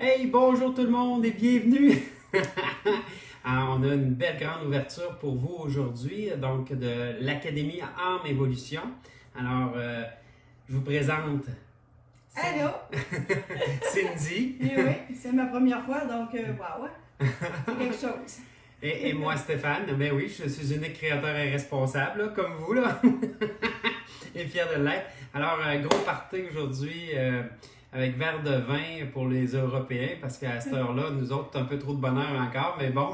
Hey, bonjour tout le monde et bienvenue! Alors, on a une belle grande ouverture pour vous aujourd'hui, donc de l'Académie Âme Évolution. Alors, je vous présente Allô? Cindy Eh oui, c'est ma première fois, donc wow, c'est quelque chose. et moi Stéphane. Ben oui, je suis unique créateur et responsable, là, comme vous, là, et fier de l'être. Alors, gros party aujourd'hui. Avec verre de vin pour les Européens, parce qu'à cette heure-là, nous autres, c'est un peu trop de bonheur encore, mais bon.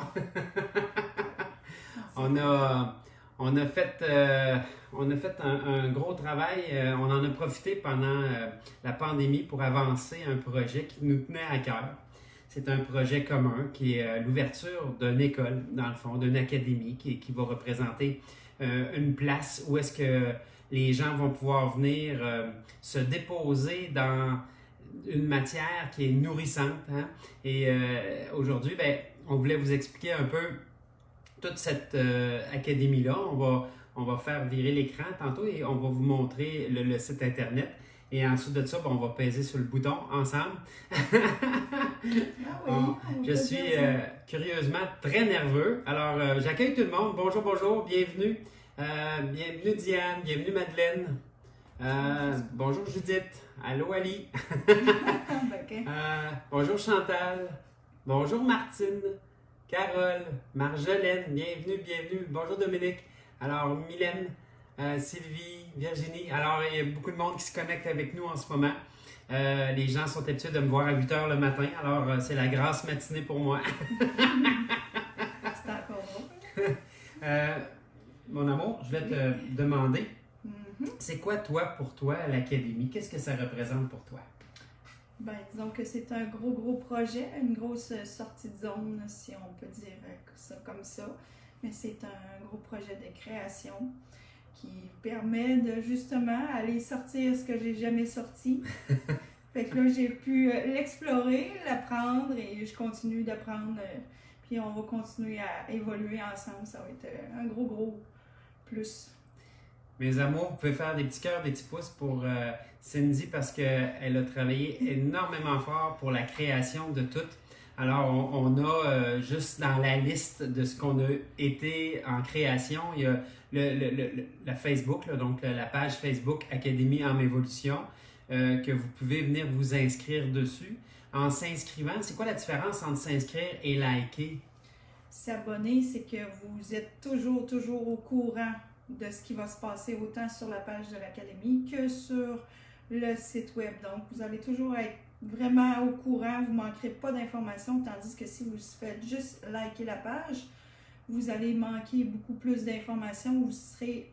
on a fait un gros travail. On en a profité pendant la pandémie pour avancer un projet qui nous tenait à cœur. C'est un projet commun qui est l'ouverture d'une école, dans le fond, d'une académie qui va représenter une place où est-ce que les gens vont pouvoir venir se déposer dans une matière qui est nourrissante. Hein? Et aujourd'hui, ben, on voulait vous expliquer un peu toute cette académie-là. On va faire virer l'écran tantôt et on va vous montrer le site Internet. Et ensuite de ça, ben, on va peser sur le bouton ensemble. Je suis curieusement très nerveux. Alors, j'accueille tout le monde. Bonjour, bonjour, bienvenue. Bienvenue Diane, bienvenue Madeleine. Bonjour Judith. Allô Ali. Bonjour Chantal. Bonjour Martine. Carole. Marjolaine. Bienvenue, bienvenue. Bonjour Dominique. Alors Mylène, Sylvie, Virginie. Alors il y a beaucoup de monde qui se connecte avec nous en ce moment. Les gens sont habitués de me voir à 8 h le matin. Alors c'est la grasse matinée pour moi. C'est encore bon. Mon amour, je vais te demander. C'est quoi, pour toi, l'Académie? Qu'est-ce que ça représente pour toi? Ben, disons que c'est un gros projet, une grosse sortie de zone, si on peut dire ça comme ça. Mais c'est un gros projet de création qui permet de justement aller sortir ce que j'ai jamais sorti. Fait que là, j'ai pu l'explorer, l'apprendre et je continue d'apprendre. Puis on va continuer à évoluer ensemble. Ça va être un gros plus. Mes amours, vous pouvez faire des petits cœurs, des petits pouces pour Cindy parce qu'elle a travaillé énormément fort pour la création de tout. Alors, on a juste dans la liste de ce qu'on a été en création, il y a la Facebook, là, donc la page Facebook Académie Âme Évolution, que vous pouvez venir vous inscrire dessus. En s'inscrivant, c'est quoi la différence entre s'inscrire et liker? S'abonner, c'est que vous êtes toujours au courant de ce qui va se passer autant sur la page de l'Académie que sur le site web. Donc, vous allez toujours être vraiment au courant, vous ne manquerez pas d'informations, tandis que si vous faites juste liker la page, vous allez manquer beaucoup plus d'informations, vous serez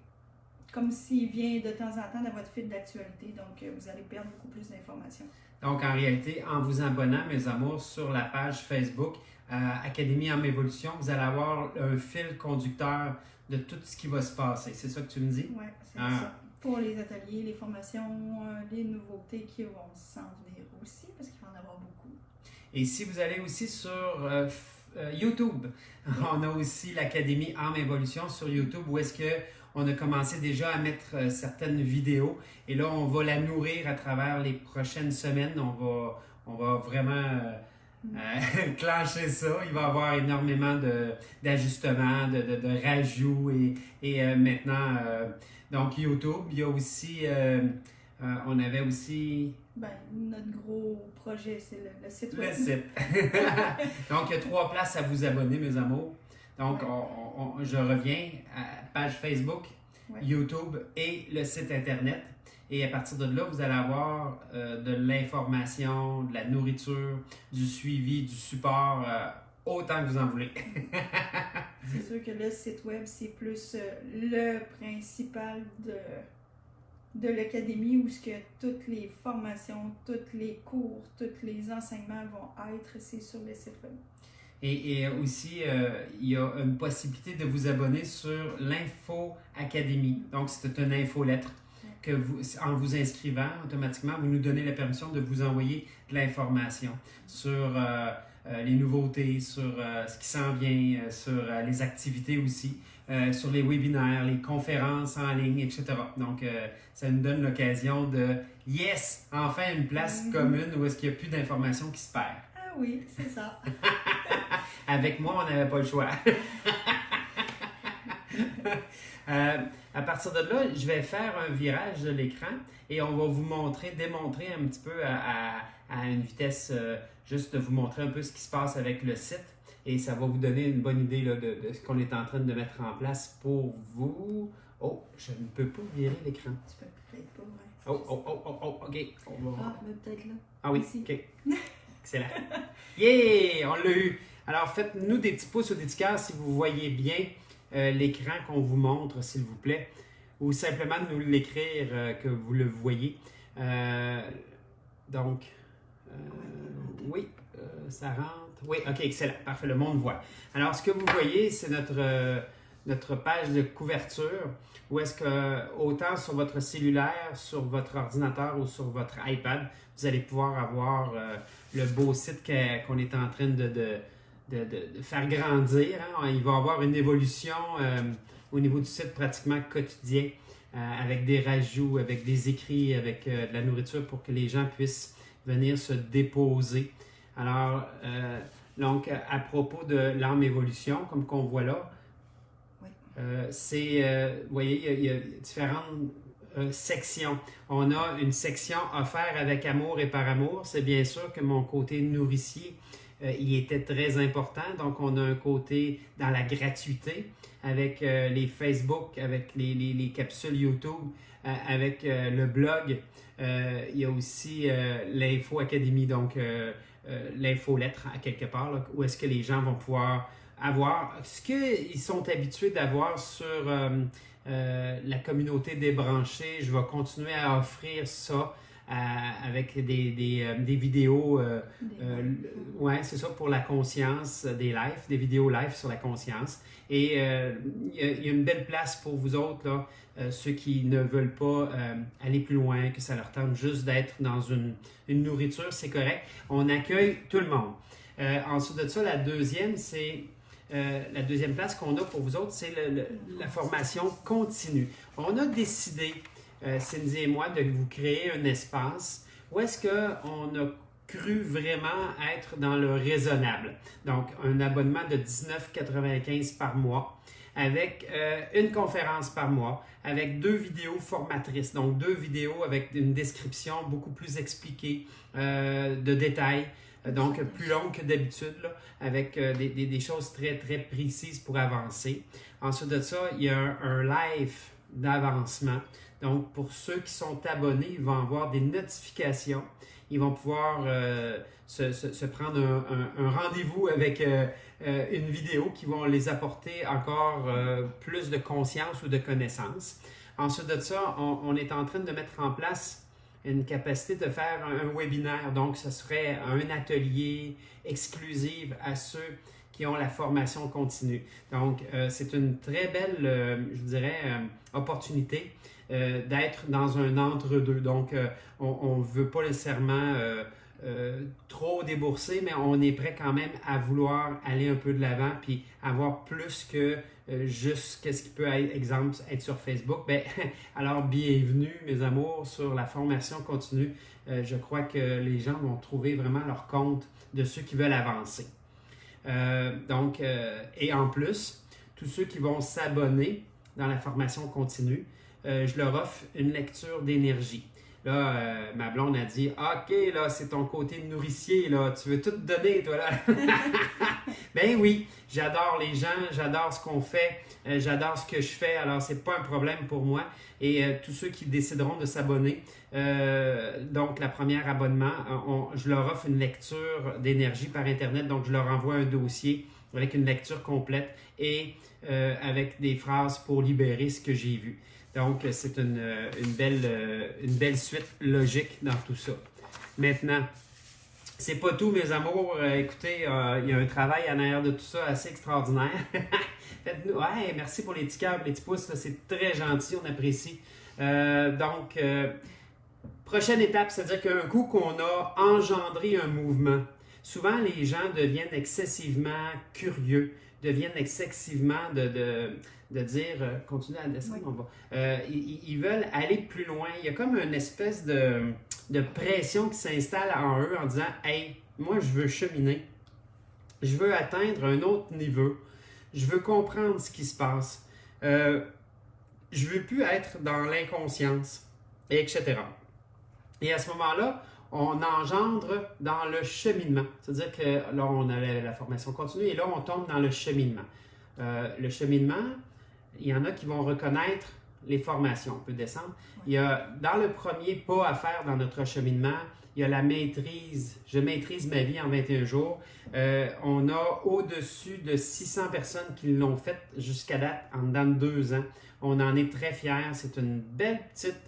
comme s'il vient de temps en temps dans votre fil d'actualité, donc vous allez perdre beaucoup plus d'informations. Donc, en réalité, en vous abonnant, mes amours, sur la page Facebook Académie Âme Évolution, vous allez avoir un fil conducteur de tout ce qui va se passer. C'est ça que tu me dis? Oui, c'est ça. Pour les ateliers, les formations, les nouveautés qui vont s'en venir aussi, parce qu'il va en avoir beaucoup. Et si vous allez aussi sur YouTube, on a aussi l'Académie Âme Évolution sur YouTube, où est-ce qu'on a commencé déjà à mettre certaines vidéos. Et là, on va la nourrir à travers les prochaines semaines. On va vraiment clencher ça. Il va y avoir énormément d'ajustements, de rajouts et maintenant, donc YouTube, il y a aussi, on avait aussi... Ben, notre gros projet, c'est le site web. Le site. Donc, il y a 3 places à vous abonner, mes amours. Donc, je reviens à page Facebook, YouTube et le site Internet. Et à partir de là, vous allez avoir de l'information, de la nourriture, du suivi, du support, autant que vous en voulez. C'est sûr que le site web, c'est plus le principal de l'Académie où ce que toutes les formations, tous les cours, tous les enseignements vont être, c'est sur le site web. Et aussi, il y a une possibilité de vous abonner sur l'Info Académie. Donc, c'est une infolettre que vous, en vous inscrivant, automatiquement, vous nous donnez la permission de vous envoyer de l'information sur les nouveautés, sur ce qui s'en vient, sur les activités aussi, sur les webinaires, les conférences en ligne, etc. Donc, ça nous donne l'occasion de, yes, enfin une place commune où est-ce qu'il n'y a plus d'informations qui se perdent. Ah oui, c'est ça. Avec moi, on n'avait pas le choix. À partir de là, je vais faire un virage de l'écran et on va vous démontrer un petit peu à une vitesse, juste de vous montrer un peu ce qui se passe avec le site. Et ça va vous donner une bonne idée là, de ce qu'on est en train de mettre en place pour vous. Oh, je ne peux pas virer l'écran. Tu peux peut-être pas, ouais. OK. On va... mais peut-être là. Ah oui, Ici. OK. Excellent. Yeah! On l'a eu. Alors, faites-nous des petits pouces ou des petits cœurs si vous voyez bien l'écran qu'on vous montre, s'il vous plaît. Ou simplement de nous l'écrire que vous le voyez. Donc, oui, ça rentre. Oui, OK, excellent. Parfait, le monde voit. Alors, ce que vous voyez, c'est notre page de couverture où est-ce que, autant sur votre cellulaire, sur votre ordinateur ou sur votre iPad, vous allez pouvoir avoir le beau site qu'on est en train de faire grandir. Hein. Il va y avoir une évolution au niveau du site pratiquement quotidien avec des rajouts, avec des écrits, avec de la nourriture pour que les gens puissent venir se déposer. Alors, donc, à propos de l'âme évolution, comme qu'on voit là, vous voyez, il y a différentes sections. On a une section offert avec amour et par amour. C'est bien sûr que mon côté nourricier, il était très important. Donc, on a un côté dans la gratuité avec les Facebook, avec les capsules YouTube, avec le blog. Il y a aussi l'Info Académie, donc l'infolettre à quelque part, là, où est-ce que les gens vont pouvoir avoir ce qu'ils sont habitués d'avoir sur la communauté débranchée. Je vais continuer à offrir ça avec des vidéos, ouais, c'est ça, pour la conscience, des lives, des vidéos live sur la conscience. Et il y a une belle place pour vous autres, là, ceux qui ne veulent pas aller plus loin, que ça leur tente juste d'être dans une nourriture, c'est correct. On accueille tout le monde. Ensuite de ça, la deuxième place qu'on a pour vous autres, c'est la formation continue. On a décidé, Cindy et moi, de vous créer un espace où est-ce qu'on a cru vraiment être dans le raisonnable. Donc, un abonnement de $19,95 par mois avec une conférence par mois, avec 2 vidéos formatrices, donc 2 vidéos avec une description beaucoup plus expliquée de détails, donc plus longue que d'habitude, là, avec des choses très, très précises pour avancer. Ensuite de ça, il y a un live d'avancement. Donc, pour ceux qui sont abonnés, ils vont avoir des notifications. Ils vont pouvoir se prendre un rendez-vous avec une vidéo qui va les apporter encore plus de conscience ou de connaissance. Ensuite de ça, on est en train de mettre en place une capacité de faire un webinaire. Donc, ce serait un atelier exclusif à ceux qui ont la formation continue. Donc, c'est une très belle, je dirais, opportunité d'être dans un entre-deux. Donc, on ne veut pas nécessairement trop débourser, mais on est prêt quand même à vouloir aller un peu de l'avant puis avoir plus que juste qu'est-ce qui peut être, exemple, être sur Facebook. Ben, alors, bienvenue, mes amours, sur la formation continue. Je crois que les gens vont trouver vraiment leur compte de ceux qui veulent avancer. Et en plus, tous ceux qui vont s'abonner dans la formation continue, je leur offre une lecture d'énergie. Là, ma blonde a dit « OK, là, c'est ton côté nourricier, là, tu veux tout donner, toi, là. » Ben oui, j'adore les gens, j'adore ce qu'on fait, j'adore ce que je fais, alors c'est pas un problème pour moi. Et tous ceux qui décideront de s'abonner, donc la première abonnement, je leur offre une lecture d'énergie par Internet, donc je leur envoie un dossier avec une lecture complète et avec des phrases pour libérer ce que j'ai vu. Donc, c'est une belle suite logique dans tout ça. Maintenant, c'est pas tout, mes amours. Écoutez, il y a un travail en arrière de tout ça assez extraordinaire. Ouais, merci pour les petits cœurs, les petits pouces. C'est très gentil, on apprécie. Prochaine étape, c'est-à-dire qu'un coup qu'on a engendré un mouvement, souvent les gens deviennent excessivement curieux, deviennent excessivement de dire, continue à descendre, oui. On va. Ils veulent aller plus loin. Il y a comme une espèce de de pression qui s'installe en eux en disant « Hey, moi je veux cheminer, je veux atteindre un autre niveau, je veux comprendre ce qui se passe, je veux plus être dans l'inconscience, etc. » Et à ce moment-là, on engendre dans le cheminement. C'est-à-dire que là, on a la formation continue et là, on tombe dans le cheminement. Le cheminement, il y en a qui vont reconnaître les formations. On peut descendre. Il y a, dans le premier pas à faire dans notre cheminement, il y a la maîtrise. Je maîtrise ma vie en 21 jours. On a au-dessus de 600 personnes qui l'ont fait jusqu'à date, en dedans de 2 ans. On en est très fiers. C'est une belle petite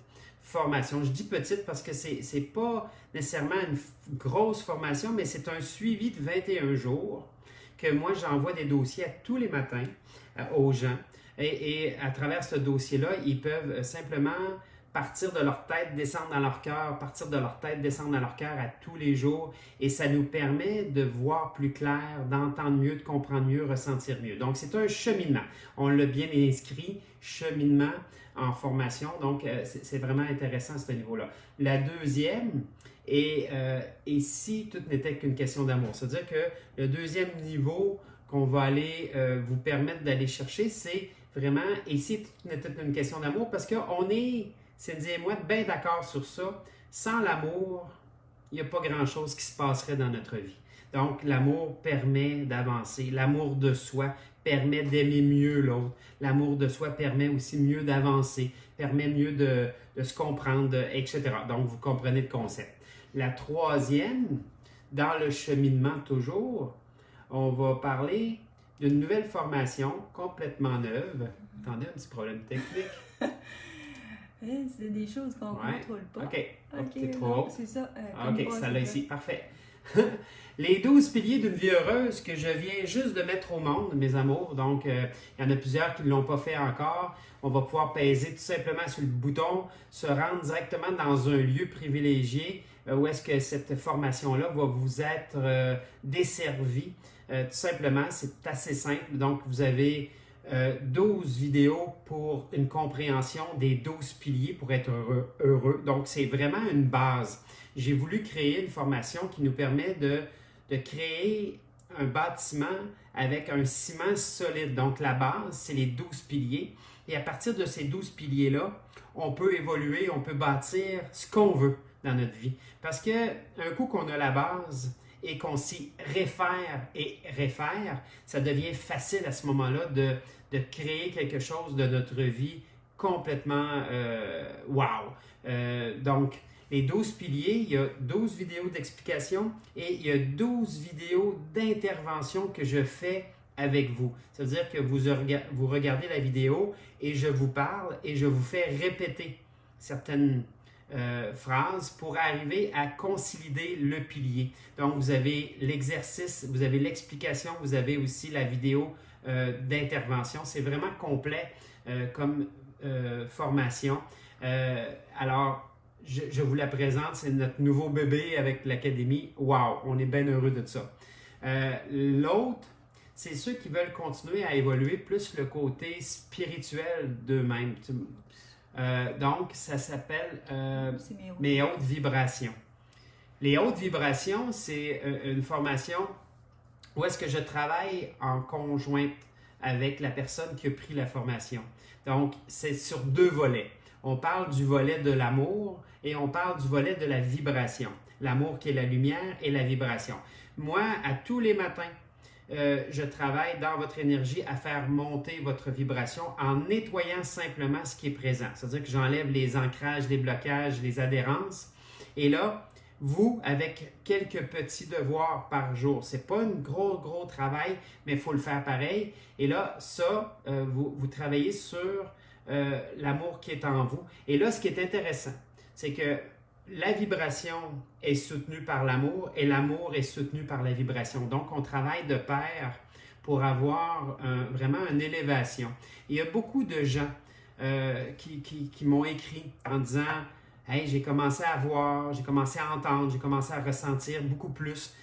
formation. Je dis petite parce que c'est pas nécessairement une grosse formation, mais c'est un suivi de 21 jours que moi, j'envoie des dossiers à tous les matins aux gens. Et à travers ce dossier-là, ils peuvent simplement partir de leur tête, descendre dans leur cœur, partir de leur tête, descendre dans leur cœur à tous les jours. Et ça nous permet de voir plus clair, d'entendre mieux, de comprendre mieux, ressentir mieux. Donc, c'est un cheminement. On l'a bien inscrit, cheminement en formation. Donc, c'est vraiment intéressant à ce niveau-là. La deuxième, et si tout n'était qu'une question d'amour, c'est-à-dire que le deuxième niveau qu'on va aller vous permettre d'aller chercher, c'est vraiment, et si tout n'était qu'une question d'amour, parce qu'on est, Cindy et moi, bien d'accord sur ça. Sans l'amour, il n'y a pas grand-chose qui se passerait dans notre vie. Donc, l'amour permet d'avancer. L'amour de soi permet d'aimer mieux l'autre. L'amour de soi permet aussi mieux d'avancer, permet mieux de se comprendre, etc. Donc, vous comprenez le concept. La troisième, dans le cheminement toujours, on va parler d'une nouvelle formation complètement neuve. Attendez, un petit problème technique. C'est des choses qu'on ne contrôle pas. OK, c'est trop haut. C'est ça. OK, ça l'a ici. Parfait. Les 12 piliers d'une vie heureuse que je viens juste de mettre au monde, mes amours. Donc, il y en a plusieurs qui ne l'ont pas fait encore. On va pouvoir peser tout simplement sur le bouton, se rendre directement dans un lieu privilégié où est-ce que cette formation-là va vous être desservie. Tout simplement, c'est assez simple. Donc, vous avez 12 vidéos pour une compréhension des 12 piliers pour être heureux. Donc, c'est vraiment une base. J'ai voulu créer une formation qui nous permet de créer un bâtiment avec un ciment solide. Donc, la base, c'est les 12 piliers. Et à partir de ces 12 piliers-là, on peut évoluer, on peut bâtir ce qu'on veut dans notre vie. Parce qu'un coup qu'on a la base et qu'on s'y réfère, ça devient facile à ce moment-là de créer quelque chose de notre vie complètement wow. Donc, les 12 piliers, il y a 12 vidéos d'explication et il y a 12 vidéos d'intervention que je fais avec vous. C'est-à-dire que vous regardez la vidéo et je vous parle et je vous fais répéter certaines phrases pour arriver à consolider le pilier. Donc, vous avez l'exercice, vous avez l'explication, vous avez aussi la vidéo d'intervention. C'est vraiment complet comme formation. Alors, je vous la présente, c'est notre nouveau bébé avec l'Académie. Wow, on est bien heureux de ça. L'autre, c'est ceux qui veulent continuer à évoluer plus le côté spirituel d'eux-mêmes. Donc, ça s'appelle mes hautes vibrations. Les hautes vibrations, c'est une formation où est-ce que je travaille en conjointe avec la personne qui a pris la formation. Donc, c'est sur 2 volets. On parle du volet de l'amour et on parle du volet de la vibration. L'amour qui est la lumière et la vibration. Moi, à tous les matins, je travaille dans votre énergie à faire monter votre vibration en nettoyant simplement ce qui est présent. C'est-à-dire que j'enlève les ancrages, les blocages, les adhérences. Et là, vous, avec quelques petits devoirs par jour, c'est pas un gros travail, mais il faut le faire pareil. Et là, ça, vous travaillez sur l'amour qui est en vous. Et là, ce qui est intéressant, c'est que la vibration est soutenue par l'amour et l'amour est soutenu par la vibration. Donc, on travaille de pair pour avoir vraiment une élévation. Il y a beaucoup de gens qui m'ont écrit en disant « Hey, j'ai commencé à voir, j'ai commencé à entendre, j'ai commencé à ressentir beaucoup plus. »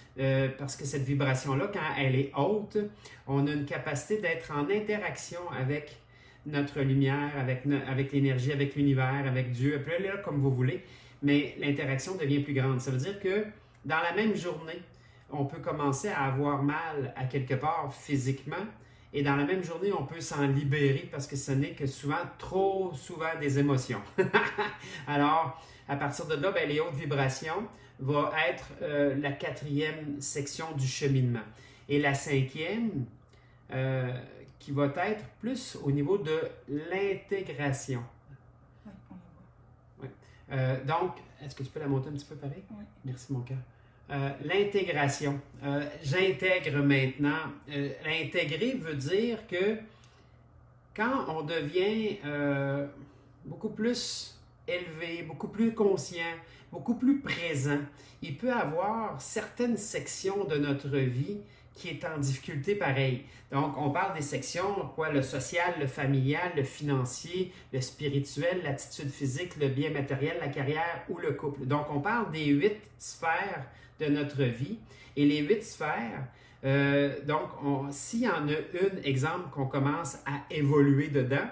Parce que cette vibration-là, quand elle est haute, on a une capacité d'être en interaction avec notre lumière, avec l'énergie, avec l'univers, avec Dieu, appelez-le comme vous voulez. mais l'interaction devient plus grande. Ça veut dire que dans la même journée, on peut commencer à avoir mal à quelque part physiquement, et dans la même journée, on peut s'en libérer parce que ce n'est que trop souvent des émotions. Alors, à partir de là, ben, les hautes vibrations vont être la 4e section du cheminement. Et la 5e, qui va être plus au niveau de l'intégration. Oui, on Oui. Donc, est-ce que tu peux la monter un petit peu pareil? Oui. Merci, mon cœur. L'intégration. J'intègre maintenant. Intégrer veut dire que quand on devient beaucoup plus élevé, beaucoup plus conscient, beaucoup plus présent, il peut y avoir certaines sections de notre vie qui est en difficulté pareil. Donc, on parle des sections, quoi, le social, le familial, le financier, le spirituel, l'attitude physique, le bien matériel, la carrière ou le couple. Donc, on parle des 8 sphères de notre vie. Et les 8 sphères, donc, s'il y en a une, exemple, qu'on commence à évoluer dedans,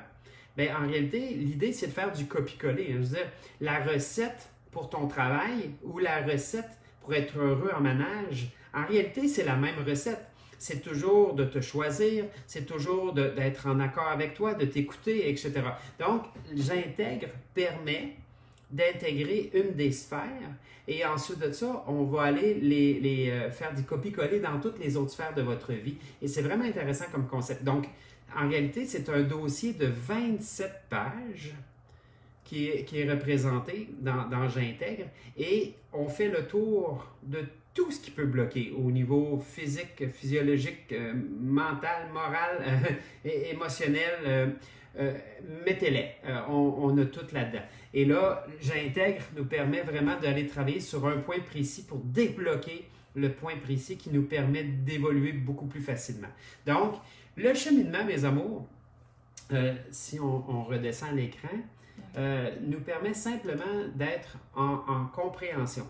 bien, en réalité, l'idée, c'est de faire du copier-coller. Je veux dire, la recette pour ton travail ou la recette pour être heureux en ménage, en réalité, c'est la même recette. C'est toujours de te choisir, c'est toujours d'être en accord avec toi, de t'écouter, etc. Donc, j'intègre permet d'intégrer une des sphères et ensuite de ça, on va aller les faire du copier-coller dans toutes les autres sphères de votre vie. Et c'est vraiment intéressant comme concept. Donc, en réalité, c'est un dossier de 27 pages qui est représenté dans J'intègre et on fait le tour de tout ce qui peut bloquer au niveau physique, physiologique, mental, moral, émotionnel. Mettez-les. On a tout là-dedans. Et là, J'intègre nous permet vraiment d'aller travailler sur un point précis pour débloquer le point précis qui nous permet d'évoluer beaucoup plus facilement. Donc, le cheminement, mes amours, si on redescend à l'écran, nous permet simplement d'être en compréhension.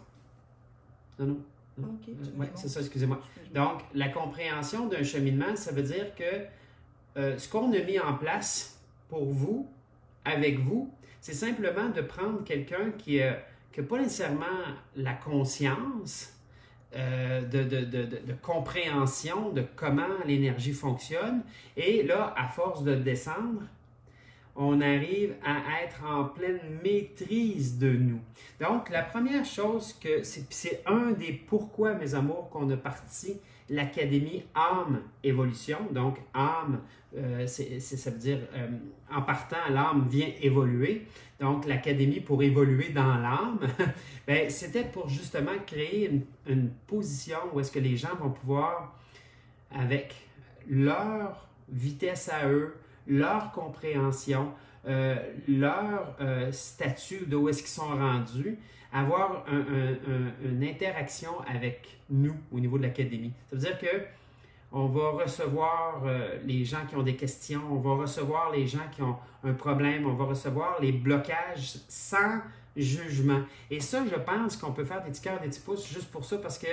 Non. OK. Oui, c'est ça, excusez-moi. Donc, la compréhension d'un cheminement, ça veut dire que ce qu'on a mis en place pour vous, avec vous, c'est simplement de prendre quelqu'un qui n'a pas nécessairement la conscience de compréhension de comment l'énergie fonctionne. Et là, à force de descendre, on arrive à être en pleine maîtrise de nous. Donc, la première chose que c'est un des pourquoi, mes amours, qu'on a parti l'Académie Âme Évolution. Donc, âme, ça veut dire, en partant, l'âme vient évoluer. Donc, l'Académie pour évoluer dans l'âme, ben, c'était pour justement créer une position où est-ce que les gens vont pouvoir, avec leur vitesse à eux, leur compréhension, leur statut, d'où est-ce qu'ils sont rendus, avoir une interaction avec nous au niveau de l'Académie. Ça veut dire que on va recevoir les gens qui ont des questions, on va recevoir les gens qui ont un problème, on va recevoir les blocages sans jugement. Et ça, je pense qu'on peut faire des petits cœurs, des petits pouces juste pour ça, parce que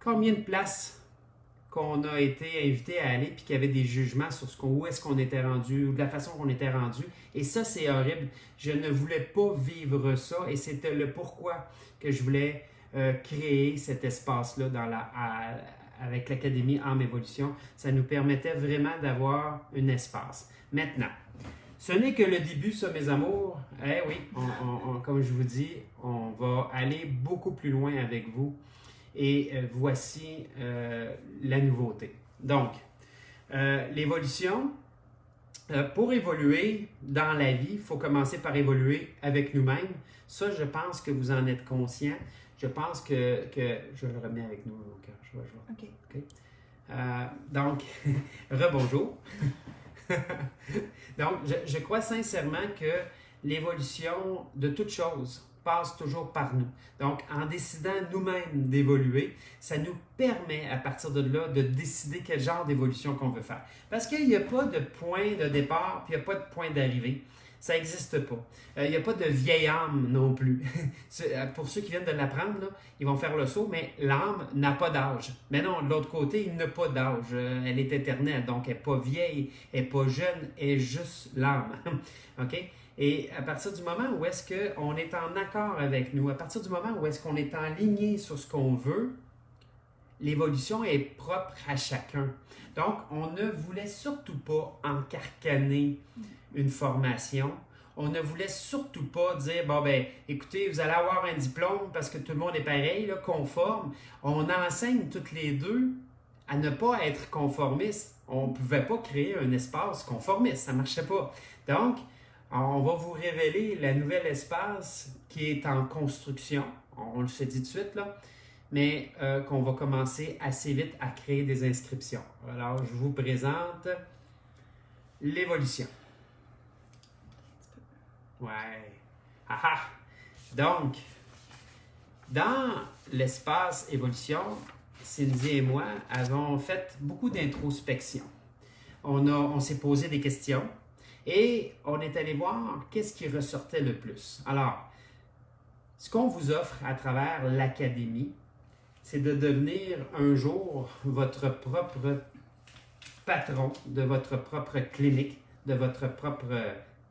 combien de places qu'on a été invité à aller puis qu'il y avait des jugements sur où est-ce qu'on était rendu ou de la façon qu'on était rendu. Et ça, c'est horrible. Je ne voulais pas vivre ça et c'était le pourquoi que je voulais créer cet espace-là avec l'Académie Âme Évolution. Ça nous permettait vraiment d'avoir un espace. Maintenant, ce n'est que le début, ça, mes amours. Eh oui, comme je vous dis, on va aller beaucoup plus loin avec vous. Et voici la nouveauté. Donc, l'évolution, pour évoluer dans la vie, il faut commencer par évoluer avec nous-mêmes. Ça, je pense que vous en êtes conscient. Je pense que je le remets avec nous au cœur. Je vois. OK. Donc, rebonjour. Donc, je crois sincèrement que l'évolution de toute chose passe toujours par nous. Donc, en décidant nous-mêmes d'évoluer, ça nous permet à partir de là de décider quel genre d'évolution qu'on veut faire. Parce qu'il n'y a pas de point de départ, puis il n'y a pas de point d'arrivée. Ça n'existe pas. Il n'y a pas de vieille âme non plus. Pour ceux qui viennent de l'apprendre, là, ils vont faire le saut, mais l'âme n'a pas d'âge. Mais non, de l'autre côté, il n'a pas d'âge. Elle est éternelle, donc elle n'est pas vieille, elle n'est pas jeune, elle est juste l'âme. OK? Et à partir du moment où est-ce qu'on est en accord avec nous, à partir du moment où est-ce qu'on est en ligne sur ce qu'on veut, l'évolution est propre à chacun. Donc, on ne voulait surtout pas encarcaner une formation. On ne voulait surtout pas dire, bon, ben, écoutez, vous allez avoir un diplôme parce que tout le monde est pareil, là, conforme. On enseigne toutes les deux à ne pas être conformistes. On ne pouvait pas créer un espace conformiste, ça ne marchait pas. Donc, on va vous révéler le nouvel espace qui est en construction. On le sait dit tout de suite, là. Mais qu'on va commencer assez vite à créer des inscriptions. Alors, je vous présente l'évolution. Ouais. Ah. Donc, dans l'espace évolution, Cindy et moi avons fait beaucoup d'introspection. On s'est posé des questions et on est allé voir qu'est-ce qui ressortait le plus. Alors, ce qu'on vous offre à travers l'académie, c'est de devenir un jour votre propre patron de votre propre clinique, de votre propre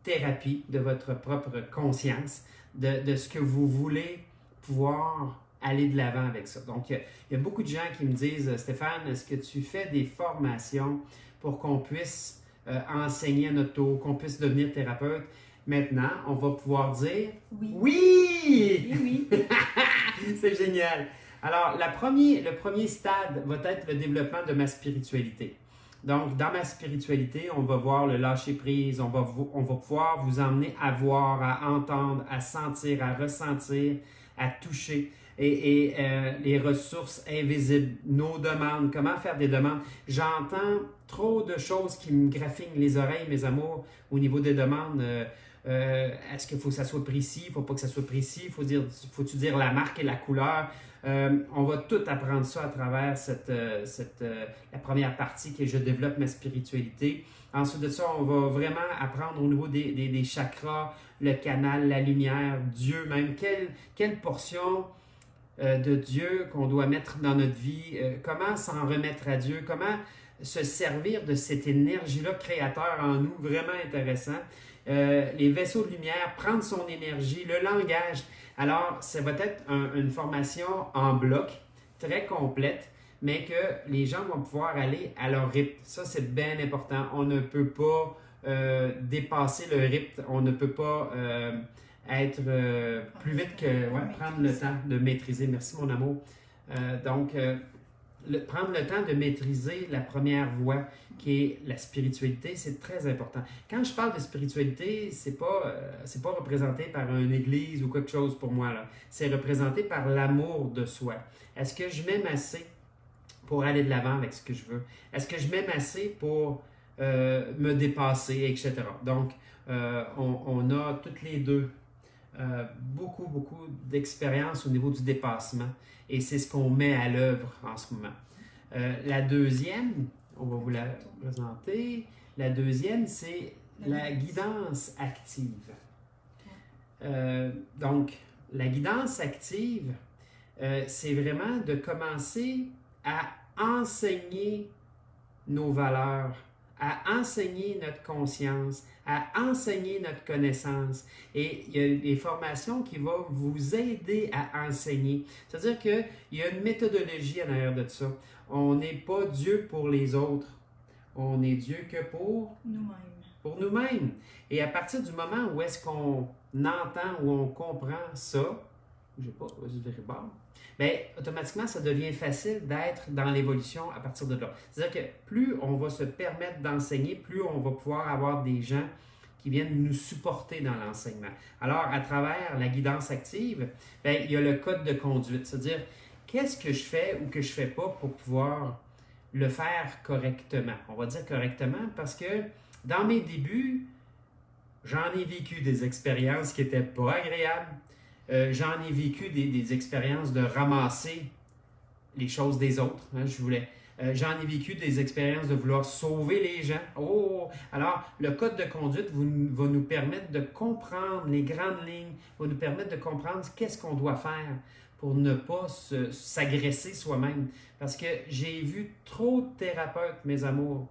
thérapie, de votre propre conscience, de ce que vous voulez pouvoir aller de l'avant avec ça. Donc, il y a beaucoup de gens qui me disent, Stéphane, est-ce que tu fais des formations pour qu'on puisse enseigner à notre tour, qu'on puisse devenir thérapeute? Maintenant, on va pouvoir dire oui! Oui! C'est génial! Alors, le premier stade va être le développement de ma spiritualité. Donc, dans ma spiritualité, on va voir le lâcher-prise, on va pouvoir vous emmener à voir, à entendre, à sentir, à ressentir, à toucher. Et les ressources invisibles, nos demandes, comment faire des demandes. J'entends trop de choses qui me graffinent les oreilles, mes amours, au niveau des demandes. Est-ce qu'il faut que ça soit précis? Il ne faut pas que ça soit précis? Faut-tu dire la marque et la couleur? On va tout apprendre ça à travers la première partie qui est « Je développe ma spiritualité ». Ensuite de ça, on va vraiment apprendre au niveau des chakras, le canal, la lumière, Dieu même. Quelle portion de Dieu qu'on doit mettre dans notre vie? Comment s'en remettre à Dieu? Comment se servir de cette énergie-là créateur en nous? Vraiment intéressant. Les vaisseaux de lumière, prendre son énergie, le langage. Alors, ça va être une formation en bloc, très complète, mais que les gens vont pouvoir aller à leur rythme. Ça, c'est bien important. On ne peut pas dépasser le rythme. On ne peut pas être plus vite que... prendre le temps de maîtriser. Merci, mon amour. Prendre le temps de maîtriser la première voie qui est la spiritualité, c'est très important. Quand je parle de spiritualité, c'est pas représenté par une église ou quelque chose pour moi, là. C'est représenté par l'amour de soi. Est-ce que je m'aime assez pour aller de l'avant avec ce que je veux? Est-ce que je m'aime assez pour me dépasser, etc. Donc, on a toutes les deux beaucoup d'expérience au niveau du dépassement. Et c'est ce qu'on met à l'œuvre en ce moment. La deuxième, on va vous la présenter. La deuxième, c'est la guidance active. Donc, la guidance active, c'est vraiment de commencer à enseigner nos valeurs, à enseigner notre conscience, à enseigner notre connaissance. Et il y a des formations qui vont vous aider à enseigner. C'est-à-dire qu'il y a une méthodologie en arrière de ça. On n'est pas Dieu pour les autres. On est Dieu que pour nous-mêmes. Pour nous-mêmes. Et à partir du moment où est-ce qu'on entend ou on comprend ça, je sais pas, vas-y, vérifie. Bien, automatiquement, ça devient facile d'être dans l'évolution à partir de là. C'est-à-dire que plus on va se permettre d'enseigner, plus on va pouvoir avoir des gens qui viennent nous supporter dans l'enseignement. Alors, à travers la guidance active, bien, il y a le code de conduite. C'est-à-dire, qu'est-ce que je fais ou que je ne fais pas pour pouvoir le faire correctement? On va dire correctement parce que dans mes débuts, j'en ai vécu des expériences qui n'étaient pas agréables. J'en ai vécu des expériences de ramasser les choses des autres. Hein, j'en ai vécu des expériences de vouloir sauver les gens. Oh! Alors, le code de conduite va nous permettre de comprendre les grandes lignes, va nous permettre de comprendre qu'est-ce qu'on doit faire pour ne pas s'agresser soi-même. Parce que j'ai vu trop de thérapeutes, mes amours,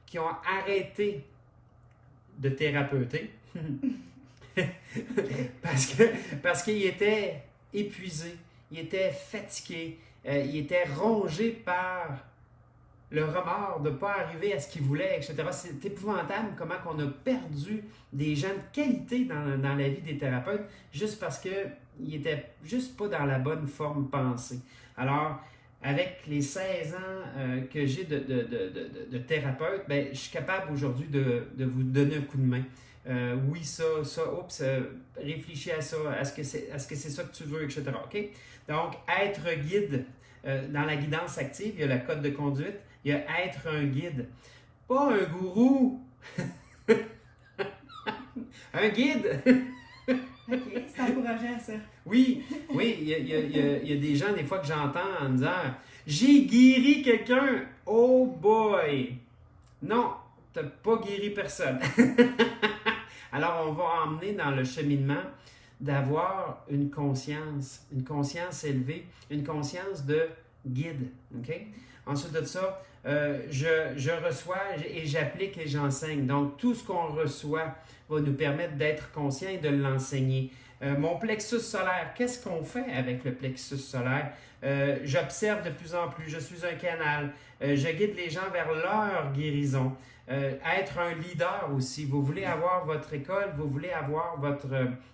qui ont arrêté de thérapeuter parce qu'il était épuisé, il était fatigué, il était rongé par le remords de ne pas arriver à ce qu'il voulait, etc. C'est épouvantable comment on a perdu des gens de qualité dans la vie des thérapeutes juste parce qu'ils n'étaient juste pas dans la bonne forme pensée. Alors, avec les 16 ans que j'ai de thérapeute, ben, je suis capable aujourd'hui de vous donner un coup de main. Oui, ça, réfléchis à ça, est-ce que c'est ça que tu veux, etc. OK? Donc, être guide, dans la guidance active, il y a le code de conduite, il y a être un guide. Pas un gourou! Un guide! OK, c'est encourageant ça. Oui, il y a des gens des fois que j'entends en disant « J'ai guéri quelqu'un! Oh boy! » Non, tu n'as pas guéri personne. Alors, on va emmener dans le cheminement d'avoir une conscience élevée, une conscience de guide. OK? Ensuite de ça, je reçois et j'applique et j'enseigne. Donc, tout ce qu'on reçoit va nous permettre d'être conscient et de l'enseigner. Mon plexus solaire, qu'est-ce qu'on fait avec le plexus solaire? J'observe de plus en plus, je suis un canal, je guide les gens vers leur guérison. Être un leader aussi, vous voulez avoir votre école, vous voulez avoir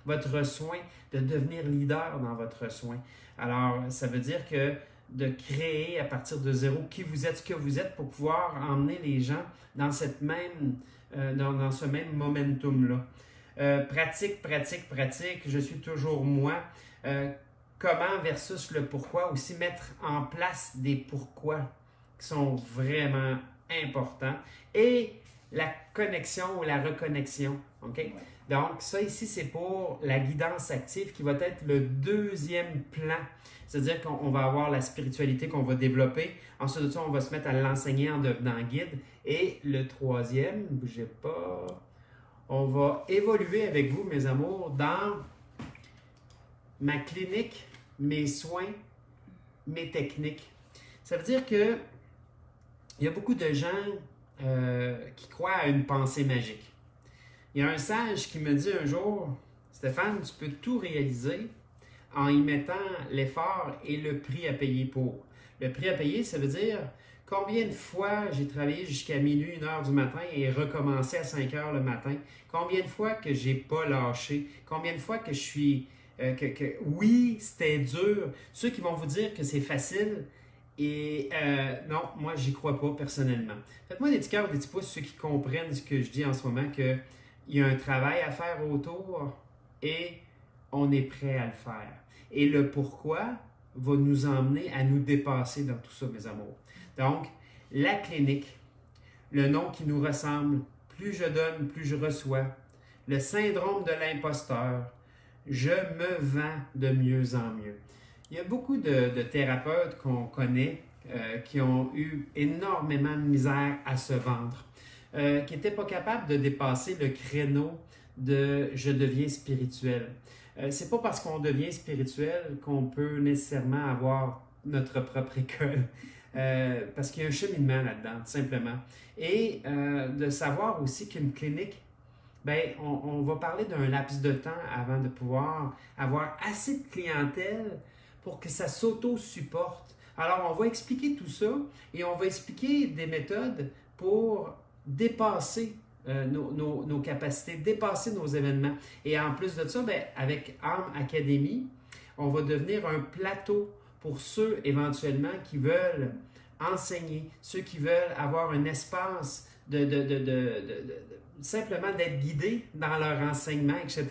votre soin, de devenir leader dans votre soin. Alors, ça veut dire que de créer à partir de zéro qui vous êtes, ce que vous êtes pour pouvoir emmener les gens dans dans ce même momentum-là. Pratique, je suis toujours moi. Comment versus le pourquoi, aussi mettre en place des pourquoi qui sont vraiment importants. Et la connexion ou la reconnexion. OK? Ouais. Donc, ça ici, c'est pour la guidance active qui va être le deuxième plan. C'est-à-dire qu'on va avoir la spiritualité qu'on va développer. Ensuite de ça, on va se mettre à l'enseigner en devenant guide. Et le troisième, bougez pas, on va évoluer avec vous, mes amours, dans ma clinique, mes soins, mes techniques. Ça veut dire que il y a beaucoup de gens qui croient à une pensée magique. Il y a un sage qui me dit un jour, Stéphane, tu peux tout réaliser en y mettant l'effort et le prix à payer pour. Le prix à payer, ça veut dire combien de fois j'ai travaillé jusqu'à minuit, 1h du matin et recommencé à 5h le matin. Combien de fois que j'ai pas lâché. Combien de fois que je suis... oui, c'était dur. Ceux qui vont vous dire que c'est facile, et non, moi, j'y crois pas personnellement. Faites-moi des petits cœurs, des petits pouces, ceux qui comprennent ce que je dis en ce moment, qu'il y a un travail à faire autour et on est prêt à le faire. Et le pourquoi va nous emmener à nous dépasser dans tout ça, mes amours. Donc, la clinique, le nom qui nous ressemble, plus je donne, plus je reçois. Le syndrome de l'imposteur, je me vends de mieux en mieux. Il y a beaucoup de thérapeutes qu'on connaît qui ont eu énormément de misère à se vendre, qui n'étaient pas capables de dépasser le créneau de « je deviens spirituel ». C'est pas parce qu'on devient spirituel qu'on peut nécessairement avoir notre propre école, parce qu'il y a un cheminement là-dedans, tout simplement. Et de savoir aussi qu'une clinique, ben, on va parler d'un laps de temps avant de pouvoir avoir assez de clientèle pour que ça s'auto-supporte. Alors, on va expliquer tout ça et on va expliquer des méthodes pour dépasser nos capacités, dépasser nos événements. Et en plus de ça, ben, avec Âme Académie, on va devenir un plateau pour ceux éventuellement qui veulent enseigner, ceux qui veulent avoir un espace simplement d'être guidés dans leur enseignement, etc.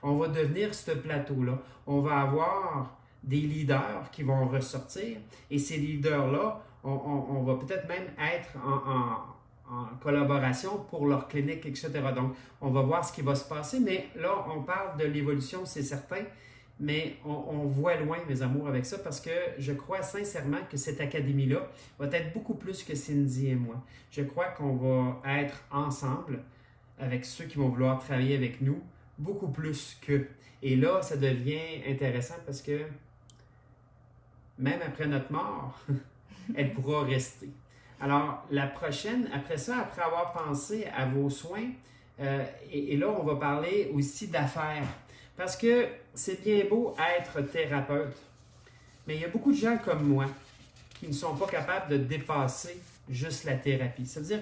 On va devenir ce plateau-là. On va avoir des leaders qui vont ressortir et ces leaders-là, on va peut-être même être en collaboration pour leur clinique, etc. Donc, on va voir ce qui va se passer, mais là, on parle de l'évolution, c'est certain, mais on voit loin, mes amours, avec ça, parce que je crois sincèrement que cette académie-là va être beaucoup plus que Cindy et moi. Je crois qu'on va être ensemble avec ceux qui vont vouloir travailler avec nous, beaucoup plus qu'eux. Et là, ça devient intéressant parce que même après notre mort, elle pourra rester. Alors, la prochaine, après ça, après avoir pensé à vos soins, Et là, on va parler aussi d'affaires. Parce que c'est bien beau être thérapeute, mais il y a beaucoup de gens comme moi qui ne sont pas capables de dépasser juste la thérapie. C'est-à-dire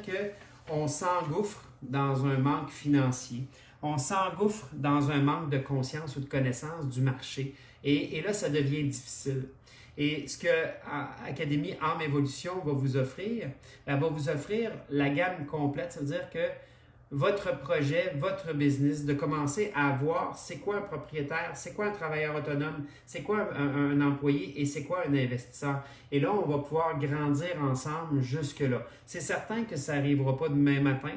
qu'on s'engouffre dans un manque financier, on s'engouffre dans un manque de conscience ou de connaissance du marché. Et là, ça devient difficile. Et ce que Académie Âme Évolution va vous offrir, elle va vous offrir la gamme complète. C'est-à-dire que votre projet, votre business, de commencer à voir c'est quoi un propriétaire, c'est quoi un travailleur autonome, c'est quoi un employé et c'est quoi un investisseur. Et là, on va pouvoir grandir ensemble jusque-là. C'est certain que ça n'arrivera pas demain matin,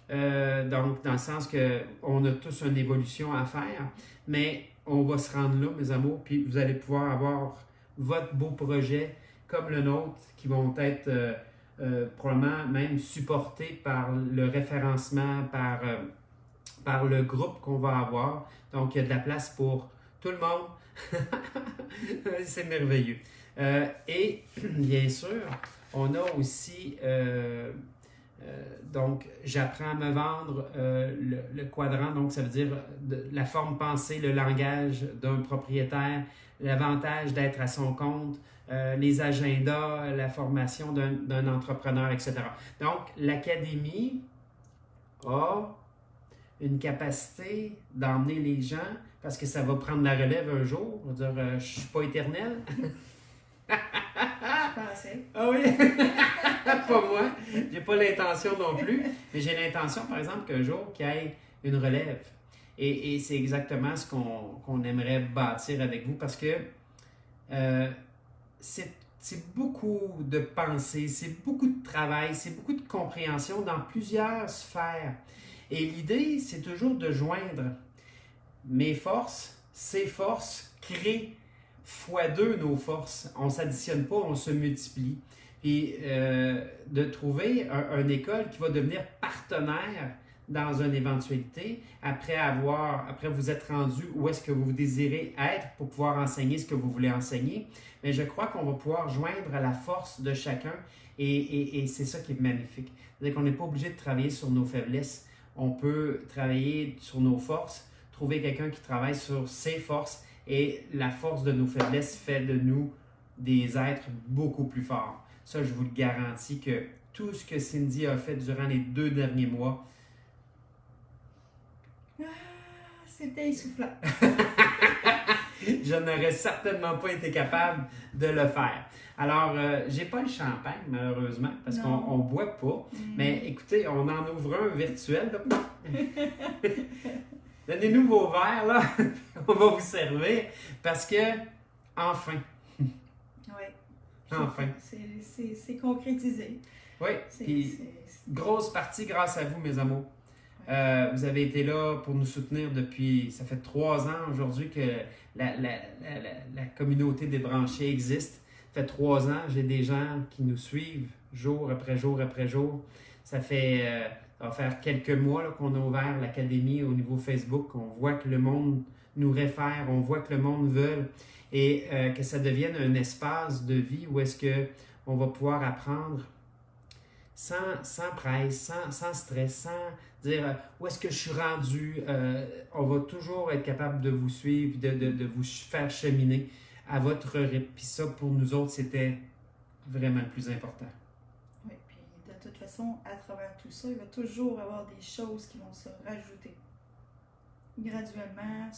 donc dans le sens qu'on a tous une évolution à faire, mais on va se rendre là, mes amours, puis vous allez pouvoir avoir votre beau projet comme le nôtre qui vont être probablement même supportés par le référencement, par le groupe qu'on va avoir. Donc, il y a de la place pour tout le monde. C'est merveilleux. Et bien sûr, on a aussi, donc, j'apprends à me vendre le quadrant. Donc, ça veut dire la forme pensée, le langage d'un propriétaire, l'avantage d'être à son compte, les agendas, la formation d'un entrepreneur, etc. Donc, l'Académie a une capacité d'emmener les gens, parce que ça va prendre la relève un jour. Je veux dire, je ne suis pas éternel. Je pensais. Ah oui? Pas moi. J'ai pas l'intention non plus. Mais j'ai l'intention, par exemple, qu'un jour, qu'il y ait une relève. Et c'est exactement ce qu'on aimerait bâtir avec vous, parce que c'est beaucoup de pensée, c'est beaucoup de travail, c'est beaucoup de compréhension dans plusieurs sphères. Et l'idée, c'est toujours de joindre mes forces, ses forces, créer fois deux nos forces. On ne s'additionne pas, on se multiplie. Et de trouver une école qui va devenir partenaire dans une éventualité, après vous être rendu où est-ce que vous désirez être pour pouvoir enseigner ce que vous voulez enseigner. Mais je crois qu'on va pouvoir joindre à la force de chacun et c'est ça qui est magnifique. C'est-à-dire qu'on n'est pas obligé de travailler sur nos faiblesses. On peut travailler sur nos forces, trouver quelqu'un qui travaille sur ses forces et la force de nos faiblesses fait de nous des êtres beaucoup plus forts. Ça, je vous le garantis que tout ce que Cindy a fait durant les 2 derniers mois, c'était essoufflant. je n'aurais certainement pas été capable de le faire. Alors, j'ai pas le champagne, malheureusement, parce qu'on ne boit pas. Mais écoutez, on en ouvre un virtuel. Donnez-nous vos verres, là. On va vous servir. Parce que, enfin. Oui. Enfin. C'est concrétisé. Oui. Puis, grosse partie grâce à vous, mes amours. Vous avez été là pour nous soutenir depuis, ça fait 3 ans aujourd'hui que la communauté des branchés existe. Ça fait 3 ans, j'ai des gens qui nous suivent jour après jour après jour. Ça va faire quelques mois là, qu'on a ouvert l'académie au niveau Facebook. On voit que le monde nous réfère, on voit que le monde veut et que ça devienne un espace de vie où est-ce qu'on va pouvoir apprendre sans presse, sans stress, sans dire où est-ce que je suis rendu. On va toujours être capable de vous suivre, de vous faire cheminer à votre rythme. Puis ça, pour nous autres, c'était vraiment le plus important. Oui, puis de toute façon, à travers tout ça, il va toujours avoir des choses qui vont se rajouter. Graduellement,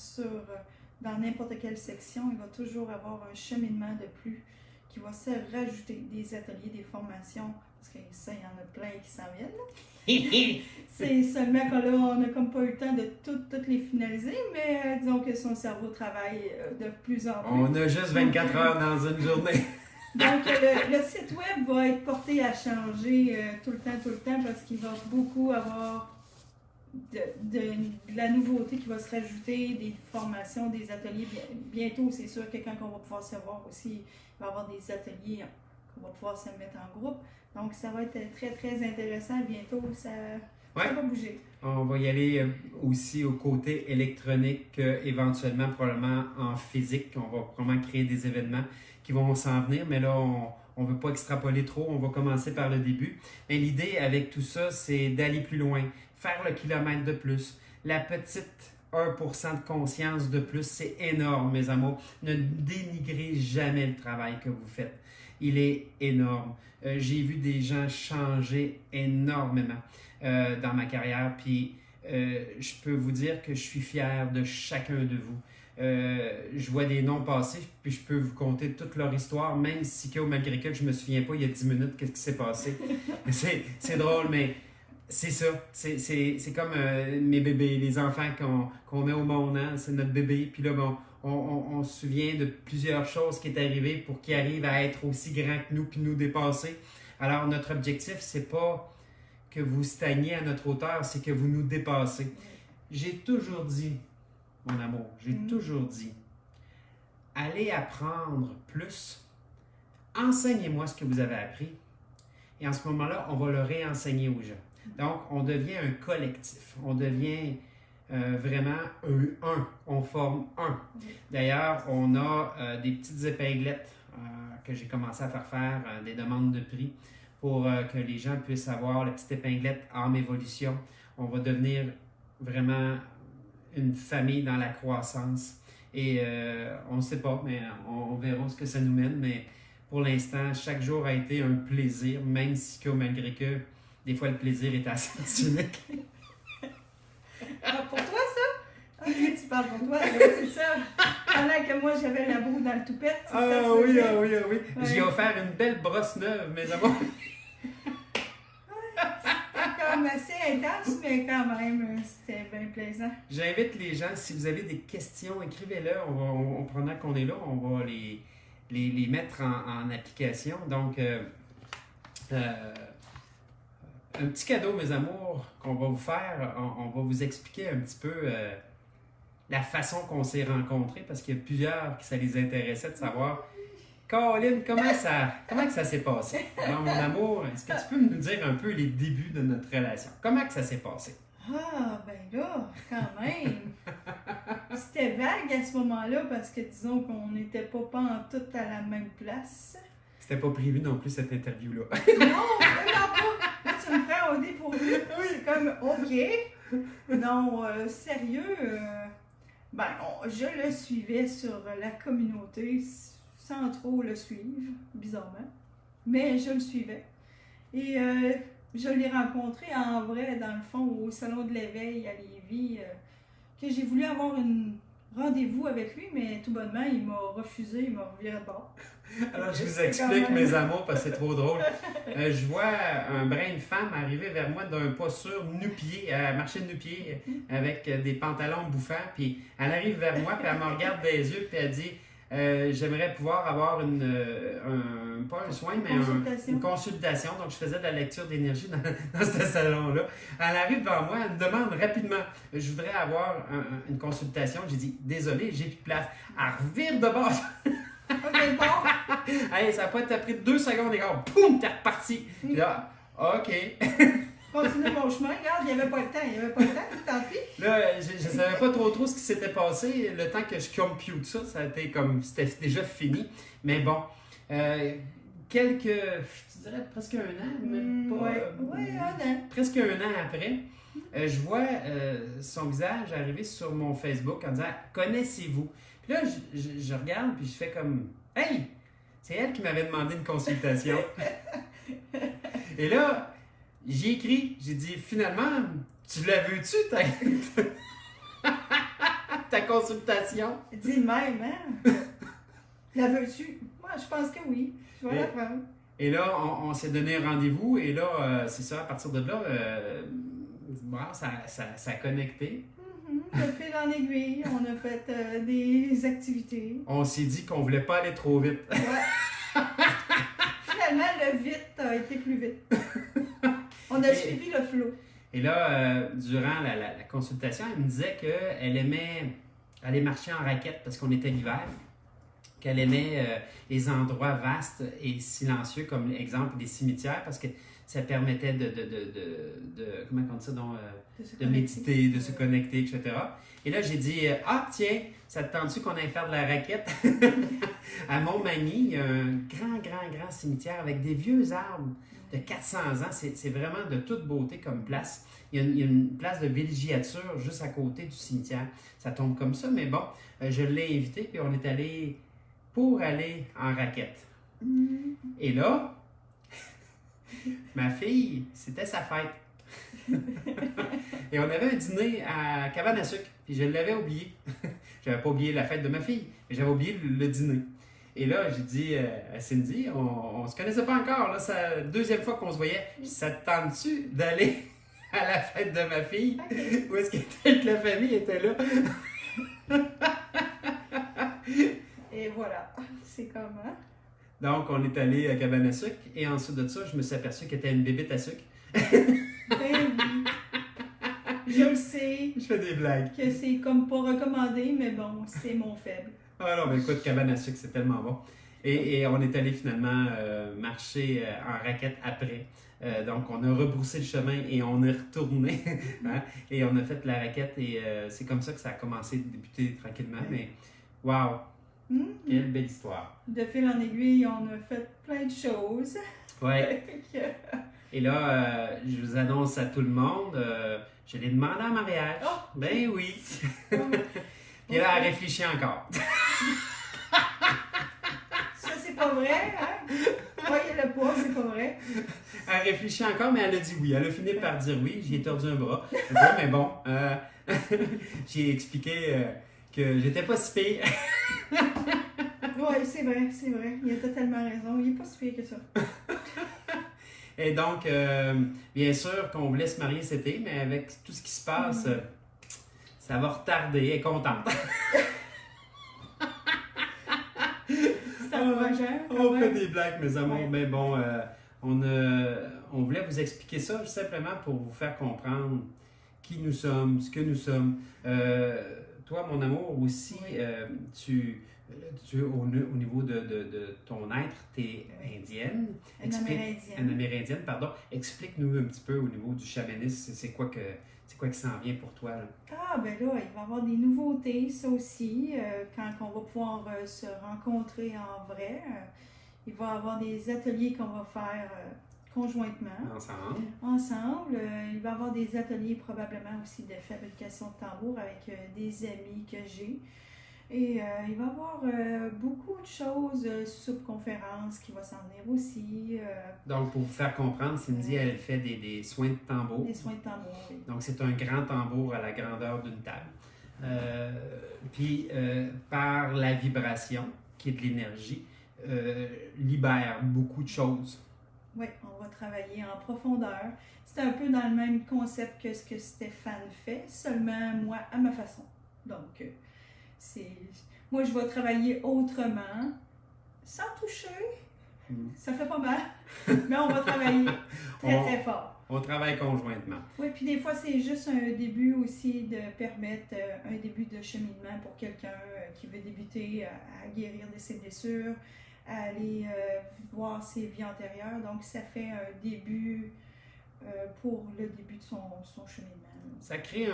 dans n'importe quelle section, il va toujours avoir un cheminement de plus qui va se rajouter, des ateliers, des formations, parce que ça, il y en a plein qui s'en viennent. C'est seulement que là, on n'a comme pas eu le temps de toutes les finaliser, mais disons que son cerveau travaille de plus en plus. On a juste 24 heures dans une journée. Donc, le site web va être porté à changer tout le temps, parce qu'il va beaucoup avoir de la nouveauté qui va se rajouter, des formations, des ateliers. Bientôt, c'est sûr que quand on va pouvoir se voir aussi, il va y avoir des ateliers qu'on va pouvoir se mettre en groupe. Donc, ça va être très, très intéressant. Bientôt, ça va bouger. On va y aller aussi au côté électronique, éventuellement, probablement en physique. On va probablement créer des événements qui vont s'en venir, mais là, on ne veut pas extrapoler trop. On va commencer par le début. Mais l'idée avec tout ça, c'est d'aller plus loin. faire le kilomètre de plus, la petite 1% de conscience de plus, c'est énorme, mes amours. Ne dénigrez jamais le travail que vous faites. Il est énorme. J'ai vu des gens changer énormément dans ma carrière, puis je peux vous dire que je suis fier de chacun de vous. Je vois des noms passer, puis je peux vous conter toute leur histoire, même si malgré que je me souviens pas il y a 10 minutes qu'est-ce qui s'est passé. C'est drôle, mais c'est ça. C'est comme mes bébés, les enfants qu'on met au monde, hein? C'est notre bébé, puis là, bon, on se souvient de plusieurs choses qui est arrivées pour qu'ils arrivent à être aussi grands que nous, puis nous dépasser. Alors, notre objectif, c'est pas que vous stagniez à notre hauteur, c'est que vous nous dépassez. J'ai toujours dit, mon amour, j'ai toujours dit, allez apprendre plus, enseignez-moi ce que vous avez appris, et en ce moment-là, on va le réenseigner aux gens. Donc, on devient un collectif, on devient vraiment un, on forme un. D'ailleurs, on a des petites épinglettes que j'ai commencé à faire des demandes de prix pour que les gens puissent avoir la petite épinglette Âme Évolution. On va devenir vraiment une famille dans la croissance. Et on ne sait pas, mais on verra ce que ça nous mène. Mais pour l'instant, chaque jour a été un plaisir, même si malgré que des fois le plaisir est assez unique. Ah, pour toi, ça? Ok, tu parles pour toi, c'est ça. Pendant que moi, j'avais la boue dans le toupette, c'est ça que tu faisais? Oui. Ouais. J'ai offert une belle brosse neuve, mes amours. C'était comme assez intense, mais quand même, c'était bien plaisant. J'invite les gens, si vous avez des questions, écrivez-le. Pendant qu'on est là, on va les mettre en application. Donc, un petit cadeau, mes amours, qu'on va vous faire. On va vous expliquer un petit peu la façon qu'on s'est rencontrés, parce qu'il y a plusieurs qui ça les intéressait de savoir, Caroline, comment que ça s'est passé? Alors, mon amour, est-ce que tu peux nous dire un peu les débuts de notre relation? Comment que ça s'est passé? Ah, ben là, quand même. C'était vague à ce moment-là, parce que disons qu'on n'était pas en tout à la même place. C'était pas prévu non plus, cette interview-là. Non, vraiment pas. Là, tu me prends au dépourvu. C'est comme, OK. Non, sérieux, je le suivais sur la communauté sans trop le suivre, bizarrement. Mais je le suivais. Et je l'ai rencontré en vrai, dans le fond, au Salon de l'Éveil à Lévis, que j'ai voulu avoir un rendez-vous avec lui, mais tout bonnement, il m'a refusé, il m'a reviré de bord. Alors, je vous explique, mes amours, parce que c'est trop drôle. Je vois un brin de femme arriver vers moi d'un pas sûr, nu-pied, elle marchait nu-pied, avec des pantalons bouffants, puis elle arrive vers moi, puis elle me regarde des yeux, puis elle dit j'aimerais pouvoir avoir pas un soin, mais une consultation. Donc, je faisais de la lecture d'énergie dans ce salon-là. Elle arrive devant moi, elle me demande rapidement je voudrais avoir une consultation. J'ai dit désolé, j'ai plus de place. Elle revire de bord. OK, bon. Hey, ça n'a pas pris 2 secondes, et poum, t'es reparti. Puis là, OK. Continue mon chemin, regarde, il n'y avait pas le temps, tant pis. Là, je ne savais pas trop ce qui s'était passé. Le temps que je compute ça, c'était déjà fini. Mais bon, je dirais presque 1 an, même pas. Oui, 1 an. Presque 1 an après, je vois son visage arriver sur mon Facebook en disant « Connaissez-vous? » Puis là, je regarde, puis je fais comme « Hey! C'est elle qui m'avait demandé une consultation. » Et là, j'ai écrit, j'ai dit « Finalement, tu la veux-tu, ta consultation? » Dis de même, hein? La veux-tu? Moi, je pense que oui. Je vais la prendre. Et là, on s'est donné un rendez-vous, et là, c'est ça, à partir de là, ça a connecté. De fil en aiguille, on a fait des activités. On s'est dit qu'on voulait pas aller trop vite. Ouais. Finalement, le vite a été plus vite. On a suivi le flow. Et là, durant la consultation, elle me disait qu'elle aimait aller marcher en raquette parce qu'on était l'hiver. qu'elle aimait les endroits vastes et silencieux, comme exemple des cimetières, parce que ça permettait comment on dit ça, donc, de méditer, de se connecter, etc. Et là, j'ai dit, ah tiens, ça te tente-tu qu'on aille faire de la raquette? À Montmagny, il y a un grand cimetière avec des vieux arbres de 400 ans. C'est vraiment de toute beauté comme place. Il y a une place de villégiature juste à côté du cimetière. Ça tombe comme ça, mais bon, je l'ai invité, puis on est allé pour aller en raquette. Et là, ma fille, c'était sa fête. Et on avait un dîner à Cabane à sucre, puis je l'avais oublié. J'avais pas oublié la fête de ma fille, mais j'avais oublié le dîner. Et là, j'ai dit à Cindy, on se connaissait pas encore, là, c'est la deuxième fois qu'on se voyait. Ça te tente-tu d'aller à la fête de ma fille? Okay. Où est-ce que la famille était là? Et voilà, c'est comment? Donc, on est allé à Cabane à sucre, et ensuite de ça, je me suis aperçu qu'elle était une bébête à sucre. Ben oui. Je le sais. Je fais des blagues. Que c'est comme pas recommandé, mais bon, c'est mon faible. Ah non, mais écoute, Cabane à sucre, c'est tellement bon. Et on est allé finalement marcher en raquette après. Donc, on a rebroussé le chemin et on est retourné. Hein? Et on a fait la raquette et c'est comme ça que ça a commencé de débuter tranquillement. Mais, wow! Quelle belle histoire! De fil en aiguille, on a fait plein de choses. Ouais. Et là, je vous annonce à tout le monde, je l'ai demandé en mariage. Oh! Ben oui! Puis là, elle réfléchit encore. Ça, c'est pas vrai, hein? Voyez le poids, c'est pas vrai. Elle réfléchit encore, mais elle a dit oui. Elle a fini par dire oui. J'y ai tordu un bras. Mais bon, j'ai expliqué que j'étais pas si pire. Oui, c'est vrai. Il a totalement raison. Il est pas si pire que ça. Et donc, bien sûr qu'on voulait se marier cet été, mais avec tout ce qui se passe, ça va retarder. Elle est contente. C'est encourageant. On fait des blagues, mes amours, ouais. Mais bon, on voulait vous expliquer ça simplement pour vous faire comprendre qui nous sommes, ce que nous sommes. Toi, mon amour, aussi, oui. Au niveau de ton être, tu es indienne. Une amérindienne, pardon. Explique-nous un petit peu au niveau du chamanisme, c'est quoi qui s'en vient pour toi? Là? Ah, ben là, il va y avoir des nouveautés, ça aussi, quand on va pouvoir se rencontrer en vrai. Il va y avoir des ateliers qu'on va faire conjointement. Ensemble. Il va y avoir des ateliers probablement aussi de fabrication de tambours avec des amis que j'ai. Et il va y avoir beaucoup de choses, sub-conférences qui vont s'en venir aussi. Donc, pour vous faire comprendre, Cindy, elle fait des soins de tambour. Des soins de tambour, oui. Donc, c'est un grand tambour à la grandeur d'une table. Puis, par la vibration, qui est de l'énergie, libère beaucoup de choses. Oui, on va travailler en profondeur. C'est un peu dans le même concept que ce que Stéphane fait, seulement moi, à ma façon. Donc, moi, je vais travailler autrement, sans toucher. Ça fait pas mal, mais on va travailler très fort. On travaille conjointement. Oui, puis des fois, c'est juste un début aussi de permettre un début de cheminement pour quelqu'un qui veut débuter à guérir de ses blessures, à aller voir ses vies antérieures. Donc, ça fait un début pour le début de son cheminement. Ça crée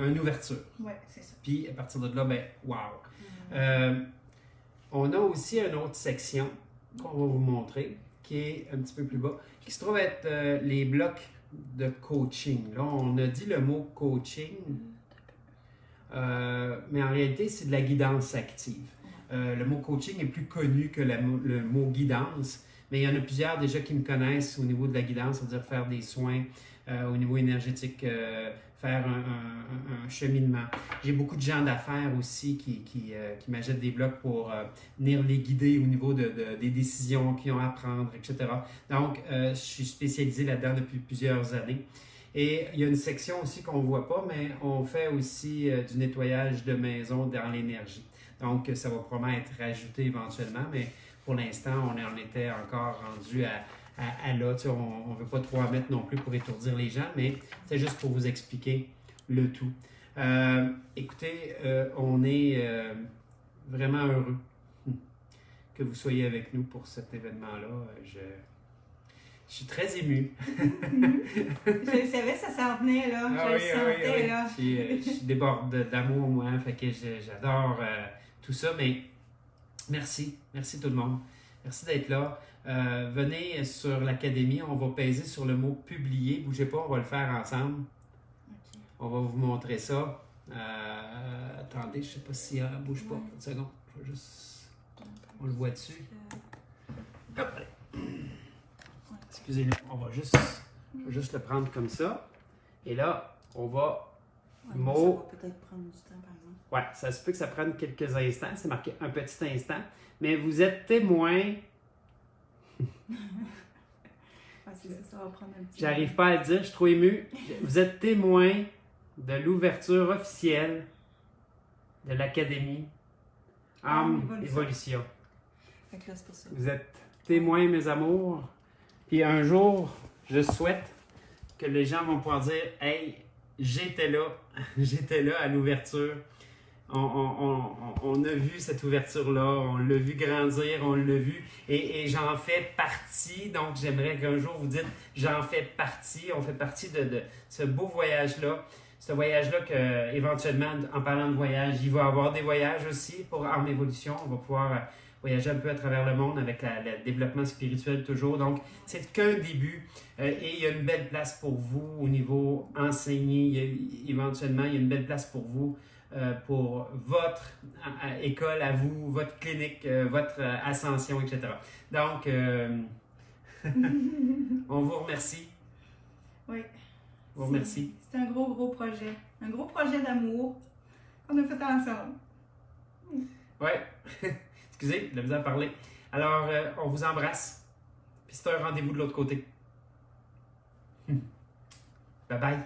une ouverture. Oui, c'est ça. Puis, à partir de là, ben, wow! On a aussi une autre section qu'on va vous montrer, qui est un petit peu plus bas, qui se trouve être les blocs de coaching. Là, on a dit le mot coaching, mais en réalité, c'est de la guidance active. Le mot coaching est plus connu que le mot guidance, mais il y en a plusieurs déjà qui me connaissent au niveau de la guidance, c'est-à-dire faire des soins au niveau énergétique, faire un cheminement. J'ai beaucoup de gens d'affaires aussi qui m'achètent des blocs pour venir les guider au niveau des décisions qu'ils ont à prendre, etc. Donc, je suis spécialisé là-dedans depuis plusieurs années. Et il y a une section aussi qu'on ne voit pas, mais on fait aussi du nettoyage de maison dans l'énergie. Donc, ça va probablement être rajouté éventuellement, mais pour l'instant, on en était encore rendu à là. On ne veut pas trop en mettre non plus pour étourdir les gens, mais c'est juste pour vous expliquer le tout. Écoutez, on est vraiment heureux que vous soyez avec nous pour cet événement-là. Je suis très ému. Je savais que ça s'en venait, là. Je le sentais, là. Je suis débordé d'amour, moi. Fait que j'adore tout ça. Mais merci. Merci tout le monde. Merci d'être là. Venez sur l'académie. On va peser sur le mot publier. Bougez pas, on va le faire ensemble. Okay. On va vous montrer ça. Attendez, je sais pas si bouge pas. Une seconde. Je vais juste. On le voit dessus. Hop, allez. Excusez-nous, je vais juste le prendre comme ça. Et là, on va. Ça va peut-être prendre du temps, par exemple. Ouais, ça se peut que ça prenne quelques instants. C'est marqué un petit instant. Mais vous êtes témoin. C'est ça, ça va prendre un petit J'arrive pas à le dire, je suis trop ému. Vous êtes témoin de l'ouverture officielle de l'Académie Âme Évolution. Fait que là, c'est pour ça. Vous êtes témoins, mes amours. Puis un jour, je souhaite que les gens vont pouvoir dire « Hey, j'étais là à l'ouverture. On a vu cette ouverture-là, on l'a vu grandir, on l'a vu et j'en fais partie. Donc, j'aimerais qu'un jour vous dites « J'en fais partie. » On fait partie de ce beau voyage-là. Ce voyage-là qu'éventuellement, en parlant de voyage, il va y avoir des voyages aussi pour Âme Évolution. On va pouvoir voyager un peu à travers le monde avec le développement spirituel toujours. Donc, c'est qu'un début et il y a une belle place pour vous au niveau enseigné. Éventuellement, il y a une belle place pour vous pour votre école à vous, votre clinique, votre ascension, etc. Donc, on vous remercie. Oui. On vous remercie. C'est un gros projet. Un gros projet d'amour qu'on a fait ensemble. Oui. Excusez, de la misère à parler. Alors, on vous embrasse. Puis c'est un rendez-vous de l'autre côté. Bye bye.